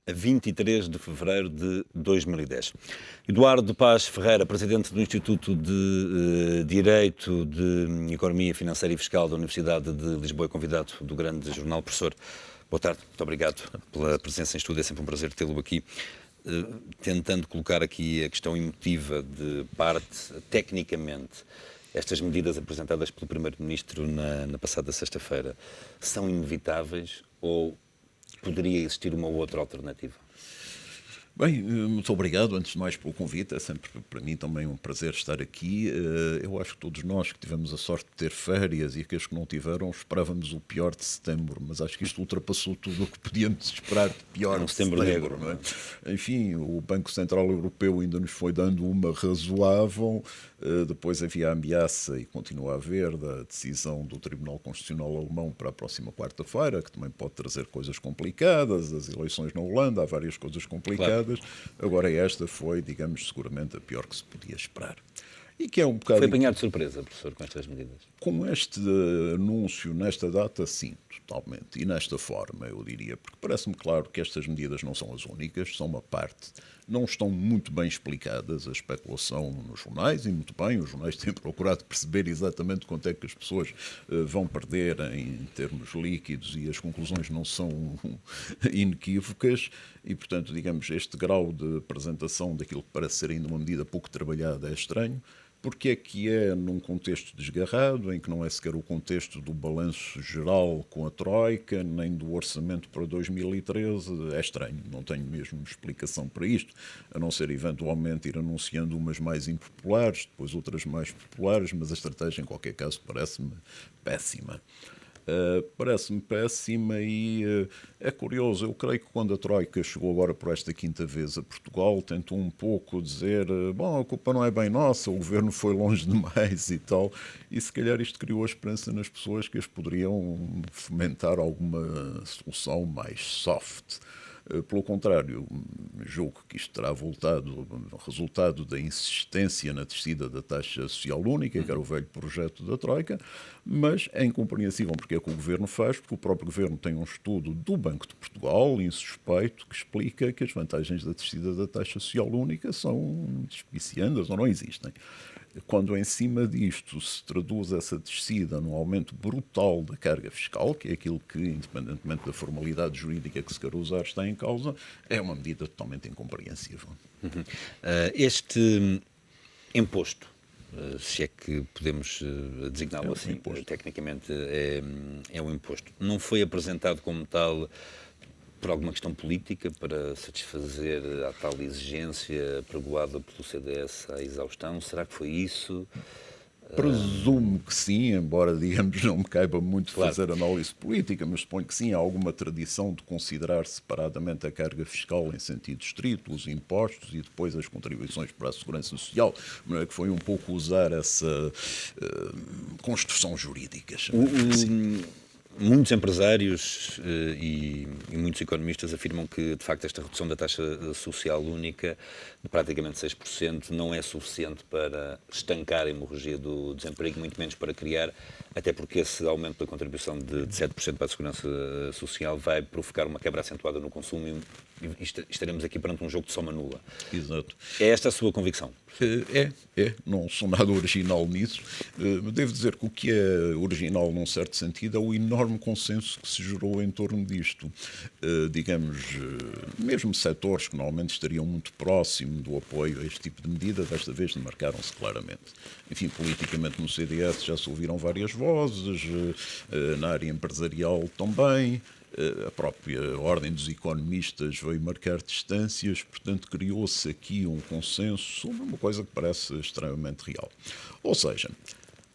a 23 de fevereiro de 2010. Eduardo Paz Ferreira, presidente do Instituto de Direito de Economia Financeira e Fiscal da Universidade de Lisboa, convidado do grande jornal. Professor, boa tarde, muito obrigado pela presença em estúdio, é sempre um prazer tê-lo aqui. Tentando colocar aqui a questão emotiva de parte, tecnicamente, estas medidas apresentadas pelo Primeiro-Ministro na passada sexta-feira são inevitáveis ou poderia existir uma outra alternativa? Bem, muito obrigado, antes de mais, pelo convite. É sempre para mim também um prazer estar aqui. Eu acho que todos nós que tivemos a sorte de ter férias e aqueles que não tiveram, esperávamos o pior de setembro, mas acho que isto ultrapassou tudo o que podíamos esperar de pior de setembro negro, não é? Enfim, o Banco Central Europeu ainda nos foi dando uma razoável. Depois havia a ameaça, e continua a haver, da decisão do Tribunal Constitucional Alemão para a próxima quarta-feira, que também pode trazer coisas complicadas, as eleições na Holanda, há várias coisas complicadas. Claro. Agora esta foi, digamos, seguramente a pior que se podia esperar. E que é um bocado... Foi apanhado de surpresa, professor, com estas medidas? Com este anúncio, nesta data, sim, totalmente. E nesta forma, eu diria, porque parece-me claro que estas medidas não são as únicas, são uma parte. Não estão muito bem explicadas, a especulação nos jornais, e muito bem, os jornais têm procurado perceber exatamente quanto é que as pessoas vão perder em termos líquidos, e as conclusões não são inequívocas, e, portanto, digamos, este grau de apresentação daquilo que parece ser ainda uma medida pouco trabalhada é estranho. Porque é que é num contexto desgarrado, em que não é sequer o contexto do balanço geral com a Troika, nem do orçamento para 2013, é estranho. Não tenho mesmo explicação para isto, a não ser eventualmente ir anunciando umas mais impopulares, depois outras mais populares, mas a estratégia, em qualquer caso, parece-me péssima. Parece-me péssima e é curioso, eu creio que quando a Troika chegou agora por esta quinta vez a Portugal, tentou um pouco dizer, bom, a culpa não é bem nossa, o governo foi longe demais e tal, e se calhar isto criou a esperança nas pessoas que as poderiam fomentar alguma solução mais soft. Pelo contrário, julgo que isto terá resultado da insistência na descida da taxa social única, que era o velho projeto da Troika, mas é incompreensível porque é que o Governo faz, porque o próprio Governo tem um estudo do Banco de Portugal, insuspeito, que explica que as vantagens da descida da taxa social única são despiciandas ou não existem. Quando em cima disto se traduz essa descida num aumento brutal da carga fiscal, que é aquilo que, independentemente da formalidade jurídica que se quer usar, está em causa, é uma medida totalmente incompreensível. Este imposto, se é que podemos designá-lo assim, tecnicamente é um imposto, não foi apresentado como tal por alguma questão política, para satisfazer a tal exigência pregoada pelo CDS à exaustão? Será que foi isso? Presumo que sim, embora, digamos, não me caiba muito fazer análise política, mas suponho que sim, há alguma tradição de considerar separadamente a carga fiscal em sentido estrito, os impostos e depois as contribuições para a segurança social, mas que foi um pouco usar essa construção jurídica. Muitos empresários e muitos economistas afirmam que, de facto, esta redução da taxa social única de praticamente 6% não é suficiente para estancar a hemorragia do desemprego, muito menos para criar, até porque esse aumento da contribuição de 7% para a segurança social vai provocar uma quebra acentuada no consumo e estaremos aqui perante um jogo de soma nula. Exato. É esta a sua convicção? Não sou nada original nisso. Devo dizer que o que é original, num certo sentido, é o enorme consenso que se gerou em torno disto. Digamos, mesmo setores que normalmente estariam muito próximo do apoio a este tipo de medida, desta vez demarcaram-se claramente. Enfim, politicamente no CDS já se ouviram várias vozes, na área empresarial também. A própria Ordem dos Economistas veio marcar distâncias, portanto criou-se aqui um consenso sobre uma coisa que parece extremamente real. Ou seja,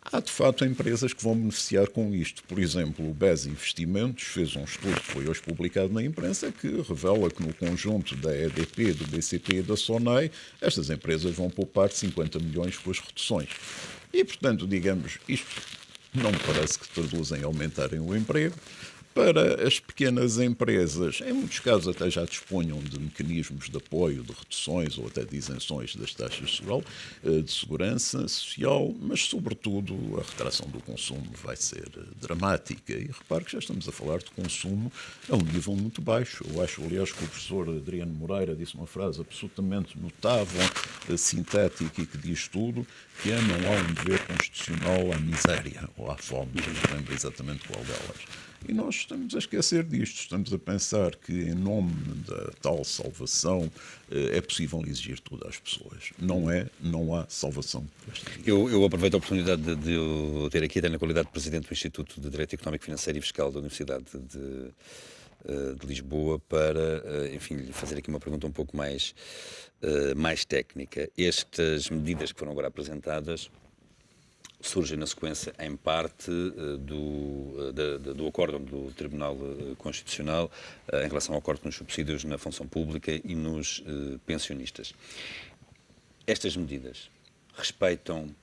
há de facto empresas que vão beneficiar com isto. Por exemplo, o BES Investimentos fez um estudo que foi hoje publicado na imprensa que revela que no conjunto da EDP, do BCP e da SONEI, estas empresas vão poupar 50 milhões com as reduções. E, portanto, digamos, isto não me parece que traduz em aumentarem o emprego. para as pequenas empresas, em muitos casos até já disponham de mecanismos de apoio, de reduções ou até de isenções das taxas de segurança social, mas sobretudo a retração do consumo vai ser dramática. E repare que já estamos a falar de consumo a um nível muito baixo. Eu acho, aliás, que o professor Adriano Moreira disse uma frase absolutamente notável, sintética e que diz tudo, que é: não há um dever constitucional à miséria ou à fome, não lembro exatamente qual delas. E nós estamos a esquecer disto, estamos a pensar que em nome da tal salvação é possível exigir tudo às pessoas. Não é, não há salvação. Eu aproveito a oportunidade de eu ter aqui, até na qualidade de Presidente do Instituto de Direito Económico, Financeiro e Fiscal da Universidade de Lisboa, para, enfim, lhe fazer aqui uma pergunta um pouco mais técnica. Estas medidas que foram agora apresentadas surgem na sequência, em parte, do acórdão do Tribunal Constitucional em relação ao corte nos subsídios na função pública e nos pensionistas. Estas medidas respeitam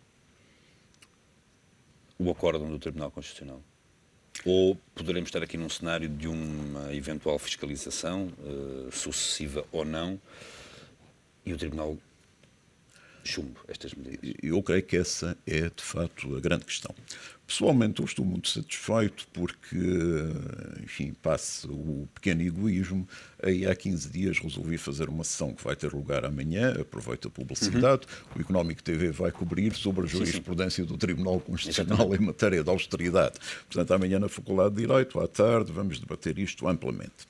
o acórdão do Tribunal Constitucional? Ou poderemos estar aqui num cenário de uma eventual fiscalização, sucessiva ou não, e o Tribunal chumbo estas medidas? Eu creio que essa é, de facto, a grande questão. Pessoalmente, eu estou muito satisfeito porque, enfim, passe o pequeno egoísmo. Aí há 15 dias resolvi fazer uma sessão que vai ter lugar amanhã, aproveito a publicidade, o Económico TV vai cobrir sobre a jurisprudência do Tribunal Constitucional em matéria de austeridade. Portanto, amanhã na Faculdade de Direito, à tarde, vamos debater isto amplamente.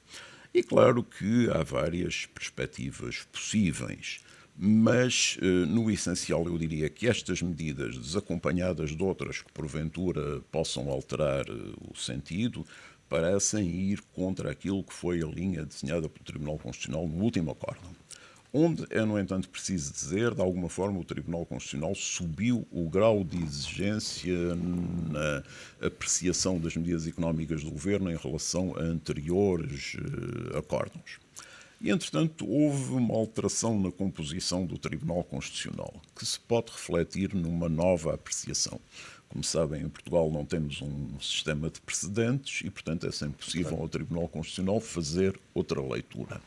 E claro que há várias perspectivas possíveis. Mas, no essencial, eu diria que estas medidas, desacompanhadas de outras que porventura possam alterar o sentido, parecem ir contra aquilo que foi a linha desenhada pelo Tribunal Constitucional no último acórdão. Onde é, no entanto, preciso dizer, de alguma forma, o Tribunal Constitucional subiu o grau de exigência na apreciação das medidas económicas do Governo em relação a anteriores acórdãos. E, entretanto, houve uma alteração na composição do Tribunal Constitucional, que se pode refletir numa nova apreciação. Como sabem, em Portugal não temos um sistema de precedentes e, portanto, é sempre possível ao Tribunal Constitucional fazer outra leitura.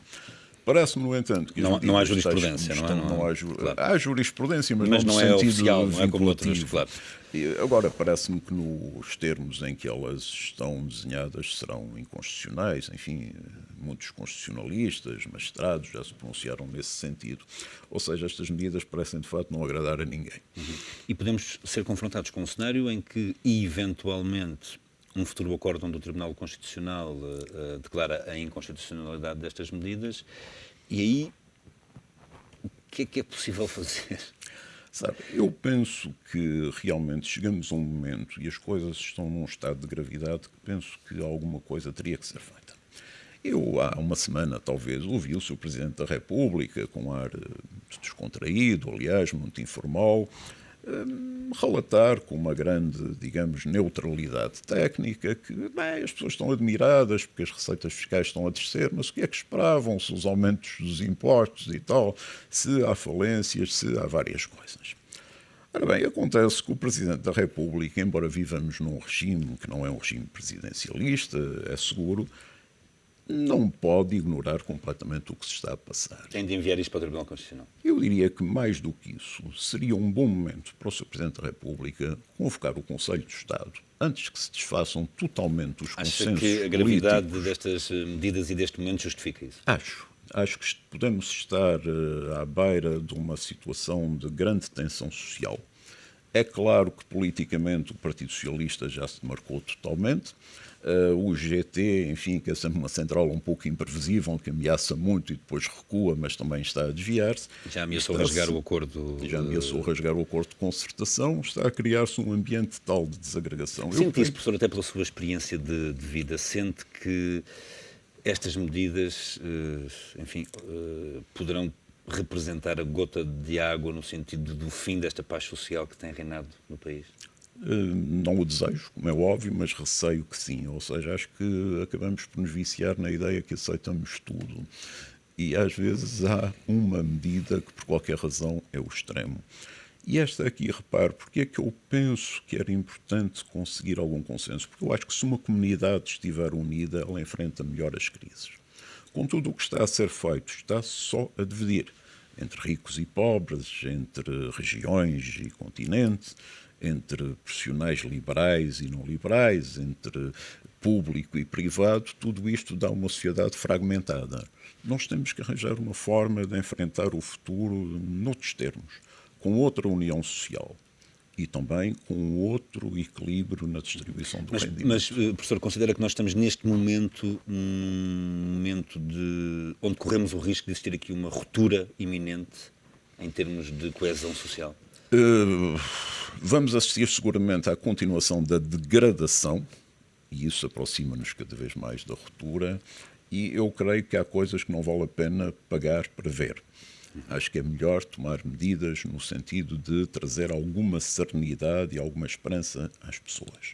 Parece-me, no entanto, que não há jurisprudência, há jurisprudência, mas não é oficial, não é como outras, claro. Agora, parece-me que nos termos em que elas estão desenhadas serão inconstitucionais. Enfim, muitos constitucionalistas, magistrados já se pronunciaram nesse sentido. Ou seja, estas medidas parecem, de facto, não agradar a ninguém. E podemos ser confrontados com um cenário em que, eventualmente, um futuro acórdão do Tribunal Constitucional declara a inconstitucionalidade destas medidas, e aí o que é possível fazer? Sabe, eu penso que realmente chegamos a um momento e as coisas estão num estado de gravidade que penso que alguma coisa teria que ser feita. Eu, há uma semana, talvez, ouvi o Sr. Presidente da República, com ar descontraído, aliás, muito informal, relatar com uma grande, digamos, neutralidade técnica que, bem, as pessoas estão admiradas porque as receitas fiscais estão a descer, mas o que é que esperavam? Se os aumentos dos impostos e tal, se há falências, se há várias coisas. Ora bem, acontece que o Presidente da República, embora vivamos num regime que não é um regime presidencialista, é seguro, não pode ignorar completamente o que se está a passar. Tem de enviar isto para o Tribunal Constitucional. Eu diria que, mais do que isso, seria um bom momento para o Sr. Presidente da República convocar o Conselho de Estado, antes que se desfaçam totalmente os consensos políticos. Acha que a gravidade destas medidas e deste momento justifica isso? Acho que podemos estar à beira de uma situação de grande tensão social. É claro que politicamente o Partido Socialista já se demarcou totalmente. O GT, enfim, que é sempre uma central um pouco imprevisível, que ameaça muito e depois recua, mas também está a desviar-se. Já ameaçou rasgar o acordo. Já ameaçou rasgar o acordo de concertação. Está a criar-se um ambiente tal de desagregação. Sente isso, professor, até pela sua experiência de vida, sente que estas medidas, enfim, poderão representar a gota de água no sentido do fim desta paz social que tem reinado no país? Não o desejo, como é óbvio, mas receio que sim. Ou seja, acho que acabamos por nos viciar na ideia que aceitamos tudo. E às vezes há uma medida que, por qualquer razão, é o extremo. E esta aqui, repare, porque é que eu penso que era importante conseguir algum consenso? Porque eu acho que se uma comunidade estiver unida, ela enfrenta melhor as crises. Com tudo o que está a ser feito, está só a dividir entre ricos e pobres, entre regiões e continente, entre profissionais liberais e não liberais, entre público e privado. Tudo isto dá uma sociedade fragmentada. Nós temos que arranjar uma forma de enfrentar o futuro noutros termos, com outra união social e também com outro equilíbrio na distribuição do rendimento. Mas, professor, considera que nós estamos neste momento, onde corremos o risco de existir aqui uma ruptura iminente em termos de coesão social? Vamos assistir seguramente à continuação da degradação, e isso aproxima-nos cada vez mais da ruptura, e eu creio que há coisas que não vale a pena pagar para ver. Acho que é melhor tomar medidas no sentido de trazer alguma serenidade e alguma esperança às pessoas.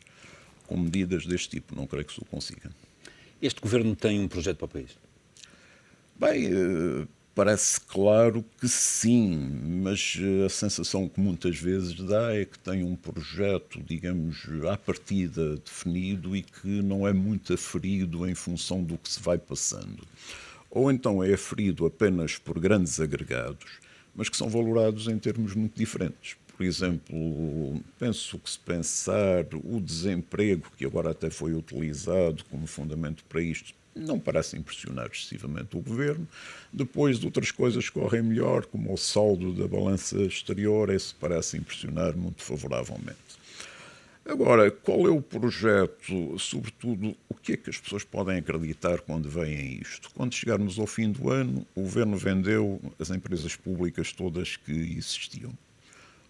Com medidas deste tipo, não creio que se o consiga. Este governo tem um projeto para o país? Bem, parece claro que sim, mas a sensação que muitas vezes dá é que tem um projeto, digamos, à partida definido e que não é muito aferido em função do que se vai passando. Ou então é aferido apenas por grandes agregados, mas que são valorados em termos muito diferentes. Por exemplo, penso que se pensar o desemprego, que agora até foi utilizado como fundamento para isto, não parece impressionar excessivamente o governo. Depois, outras coisas correm melhor, como o saldo da balança exterior, esse parece impressionar muito favoravelmente. Agora, qual é o projeto, sobretudo, o que é que as pessoas podem acreditar quando veem isto? Quando chegarmos ao fim do ano, o governo vendeu as empresas públicas todas que existiam.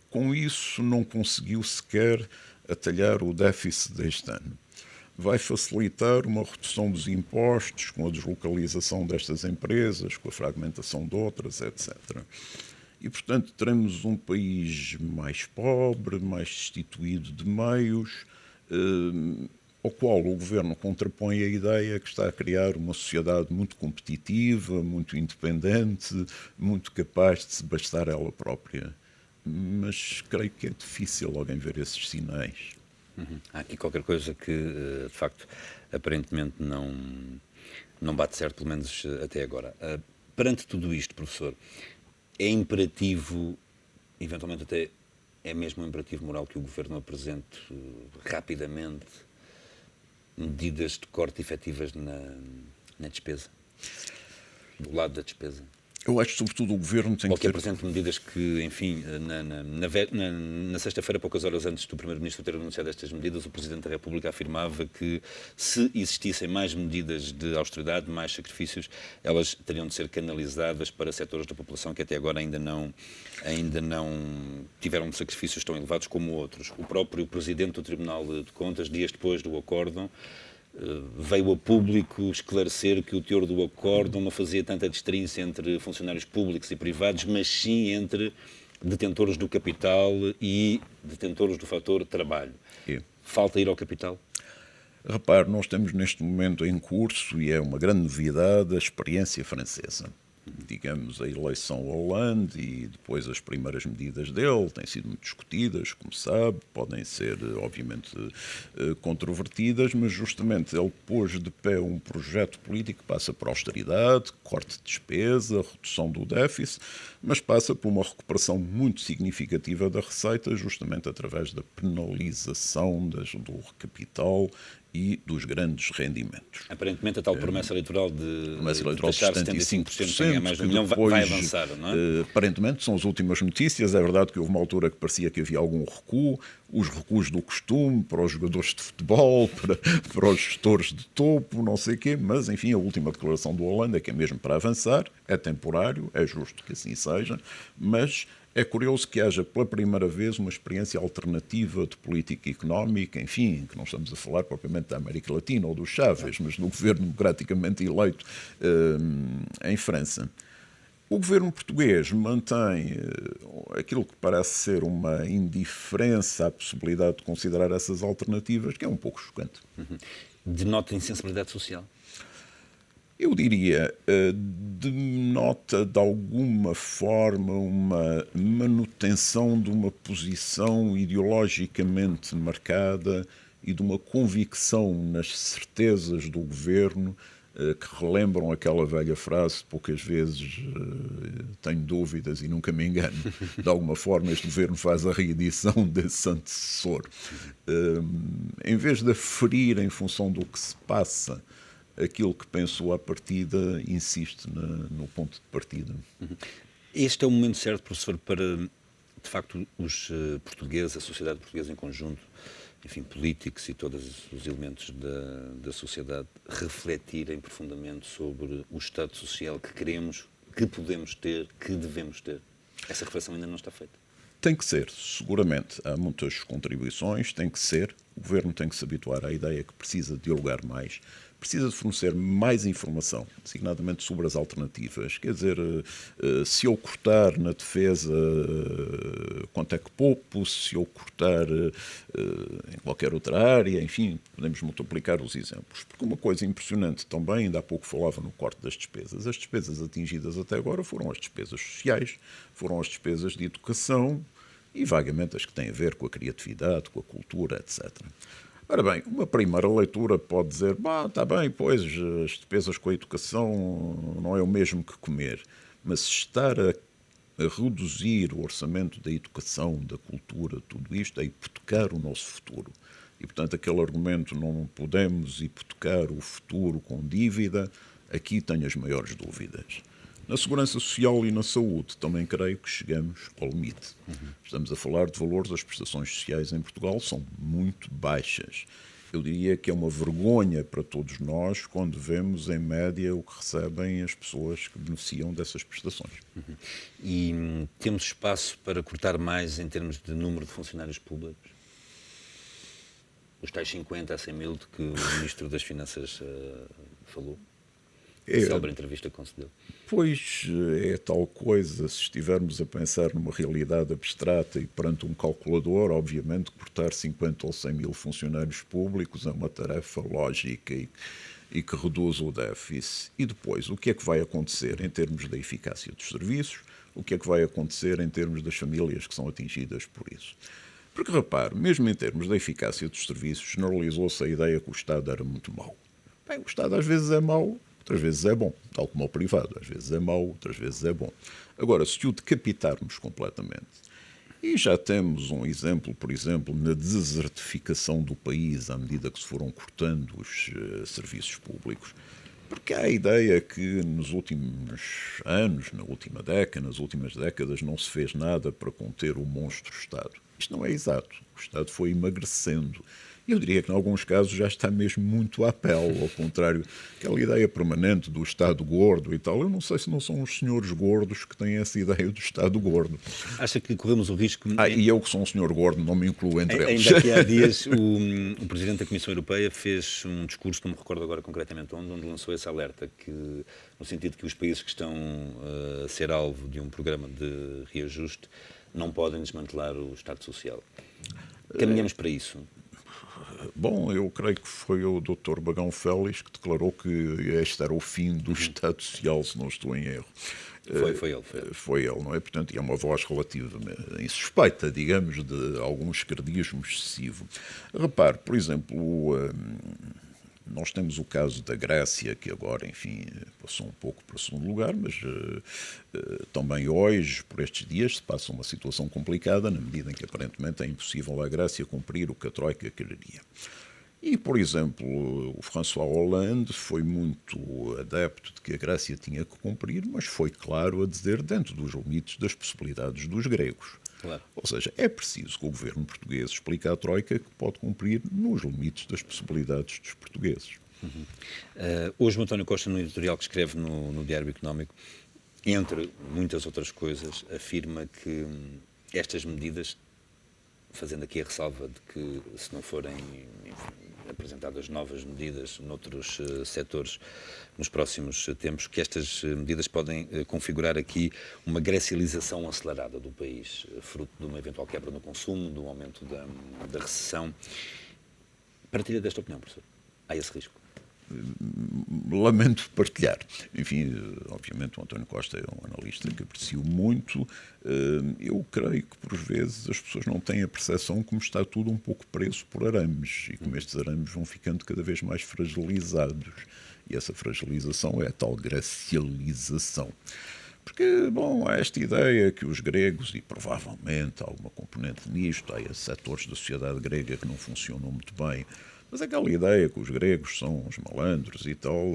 Com isso, não conseguiu sequer atalhar o déficit deste ano. Vai facilitar uma redução dos impostos, com a deslocalização destas empresas, com a fragmentação de outras, etc. E, portanto, teremos um país mais pobre, mais destituído de meios, ao qual o governo contrapõe a ideia que está a criar uma sociedade muito competitiva, muito independente, muito capaz de se bastar ela própria. Mas creio que é difícil alguém ver esses sinais. Há aqui qualquer coisa que, de facto, aparentemente não bate certo, pelo menos até agora. Perante tudo isto, professor, é imperativo, eventualmente até é mesmo um imperativo moral que o Governo apresente rapidamente medidas de corte efetivas na despesa, do lado da despesa? Eu acho que, sobretudo, o Governo tem Ou que que ter... apresente medidas que, enfim, na sexta-feira, poucas horas antes do Primeiro-Ministro ter anunciado estas medidas, o Presidente da República afirmava que, se existissem mais medidas de austeridade, mais sacrifícios, elas teriam de ser canalizadas para setores da população que até agora ainda não tiveram sacrifícios tão elevados como outros. O próprio Presidente do Tribunal de Contas, dias depois do acórdão, veio a público esclarecer que o teor do acórdão não fazia tanta distinção entre funcionários públicos e privados, mas sim entre detentores do capital e detentores do fator trabalho. Falta ir ao capital? Repare, nós temos neste momento em curso, e é uma grande novidade, a experiência francesa. Digamos, a eleição ao Hollande e depois as primeiras medidas dele têm sido muito discutidas, como sabe, podem ser, obviamente, controvertidas, mas justamente ele pôs de pé um projeto político que passa por austeridade, corte de despesa, redução do déficit, mas passa por uma recuperação muito significativa da receita, justamente através da penalização do capital e dos grandes rendimentos. Aparentemente a tal promessa eleitoral de deixar 75% ganhar mais de $1 milhão vai avançar, não é? Aparentemente são as últimas notícias. É verdade que houve uma altura que parecia que havia algum recuo, os recuos do costume para os jogadores de futebol, para os gestores de topo, não sei o quê, mas enfim, a última declaração do Hollande é que é mesmo para avançar, é temporário, é justo que assim seja, mas é curioso que haja pela primeira vez uma experiência alternativa de política económica, enfim, que não estamos a falar propriamente da América Latina ou do Chávez, mas do governo democraticamente eleito em França. O governo português mantém aquilo que parece ser uma indiferença à possibilidade de considerar essas alternativas, que é um pouco chocante. Denota insensibilidade social? Eu diria, denota de alguma forma uma manutenção de uma posição ideologicamente marcada e de uma convicção nas certezas do governo que relembram aquela velha frase: poucas vezes tenho dúvidas e nunca me engano. De alguma forma este governo faz a reedição desse antecessor. Em vez de aferir em função do que se passa aquilo que pensou à partida, insiste no ponto de partida. Este é o momento certo, professor, para, de facto, os portugueses, a sociedade portuguesa em conjunto, enfim, políticos e todos os elementos da sociedade, refletirem profundamente sobre o Estado Social que queremos, que podemos ter, que devemos ter. Essa reflexão ainda não está feita. Tem que ser, seguramente. Há muitas contribuições, tem que ser. O governo tem que se habituar à ideia que precisa dialogar mais, precisa de fornecer mais informação, designadamente sobre as alternativas. Quer dizer, se eu cortar na defesa, quanto é que poupo? Se eu cortar em qualquer outra área, enfim, podemos multiplicar os exemplos. Porque uma coisa impressionante também, ainda há pouco falava no corte das despesas. As despesas atingidas até agora foram as despesas sociais, foram as despesas de educação e vagamente as que têm a ver com a criatividade, com a cultura, etc. Ora bem, uma primeira leitura pode dizer: está bem, pois, as despesas com a educação não é o mesmo que comer, mas estar a reduzir o orçamento da educação, da cultura, tudo isto é hipotecar o nosso futuro. E, portanto, aquele argumento não podemos hipotecar o futuro com dívida, aqui tenho as maiores dúvidas. Na segurança social e na saúde também creio que chegamos ao limite. Estamos a falar de valores das prestações sociais em Portugal, são muito baixas. Eu diria que é uma vergonha para todos nós quando vemos, em média, o que recebem as pessoas que beneficiam dessas prestações. E temos espaço para cortar mais em termos de número de funcionários públicos? Os tais 50 a 100 mil de que o Ministro das Finanças falou? Célebre entrevista que concedeu. Pois é tal coisa, se estivermos a pensar numa realidade abstrata e perante um calculador, obviamente cortar 50 ou 100 mil funcionários públicos é uma tarefa lógica e que reduz o déficit. E depois, o que é que vai acontecer em termos da eficácia dos serviços? O que é que vai acontecer em termos das famílias que são atingidas por isso? Porque, repare, mesmo em termos da eficácia dos serviços, generalizou-se a ideia que o Estado era muito mau. Bem, o Estado às vezes é mau, outras vezes é bom, tal como o privado. Às vezes é mau, outras vezes é bom. Agora, se o decapitarmos completamente, e já temos um exemplo, por exemplo, na desertificação do país à medida que se foram cortando os serviços públicos, porque há a ideia que nos últimos anos, na última década, nas últimas décadas, não se fez nada para conter o monstro Estado. Isto não é exato. O Estado foi emagrecendo. Eu diria que, em alguns casos, já está mesmo muito à pele, ao contrário, aquela ideia permanente do Estado gordo e tal. Eu não sei se não são os senhores gordos que têm essa ideia do Estado gordo. Acha que corremos o risco... E eu, que sou um senhor gordo, não me incluo entre eles. Ainda aqui há dias, o Presidente da Comissão Europeia fez um discurso, não me recordo agora concretamente onde lançou esse alerta, que, no sentido que os países que estão a ser alvo de um programa de reajuste não podem desmantelar o Estado Social. Caminhamos para isso? Bom, eu creio que foi o Dr. Bagão Félix que declarou que este era o fim do Estado Social, se não estou em erro. Foi ele, não é? Portanto, é uma voz relativamente insuspeita, digamos, de algum esquerdismo excessivo. Repare, por exemplo, nós temos o caso da Grécia, que agora, enfim, passou um pouco para o segundo lugar, mas também hoje, por estes dias, se passa uma situação complicada, na medida em que aparentemente é impossível à Grécia cumprir o que a Troika quereria. E, por exemplo, o François Hollande foi muito adepto de que a Grécia tinha que cumprir, mas foi claro a dizer dentro dos limites das possibilidades dos gregos. Claro. Ou seja, é preciso que o governo português explique à Troika que pode cumprir nos limites das possibilidades dos portugueses. Hoje o António Costa, no editorial que escreve no Diário Económico, entre muitas outras coisas, afirma que estas medidas, fazendo aqui a ressalva de que se não forem apresentadas novas medidas noutros setores nos próximos tempos, que estas medidas podem configurar aqui uma grecialização acelerada do país, fruto de uma eventual quebra no consumo, do aumento da recessão. Partilha desta opinião, professor? Há esse risco? lamento partilhar. Enfim, obviamente o António Costa é um analista que aprecio muito. Eu creio que, por vezes, as pessoas não têm a percepção como está tudo um pouco preso por arames e como estes arames vão ficando cada vez mais fragilizados. E essa fragilização é a tal gracialização. Porque, bom, há esta ideia que os gregos, e provavelmente há alguma componente nisto, há setores da sociedade grega que não funcionam muito bem, mas aquela ideia que os gregos são os malandros e tal,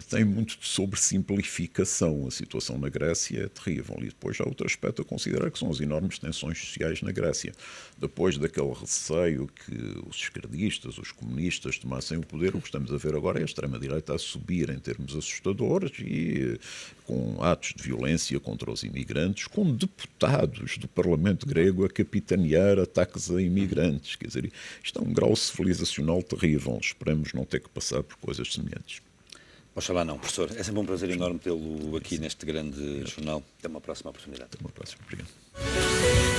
tem muito de sobressimplificação. A situação na Grécia é terrível. E depois há outro aspecto a considerar, que são as enormes tensões sociais na Grécia. Depois daquele receio que os esquerdistas, os comunistas tomassem o poder, o que estamos a ver agora é a extrema-direita a subir em termos assustadores e com atos de violência contra os imigrantes, com deputados do Parlamento grego a capitanear ataques a imigrantes. Quer dizer, isto é um grau civilizacional terrível. Esperamos não ter que passar por coisas semelhantes. Oxalá não, professor. É sempre um prazer enorme tê-lo aqui neste grande jornal. Até uma próxima oportunidade. Até uma próxima. Obrigado.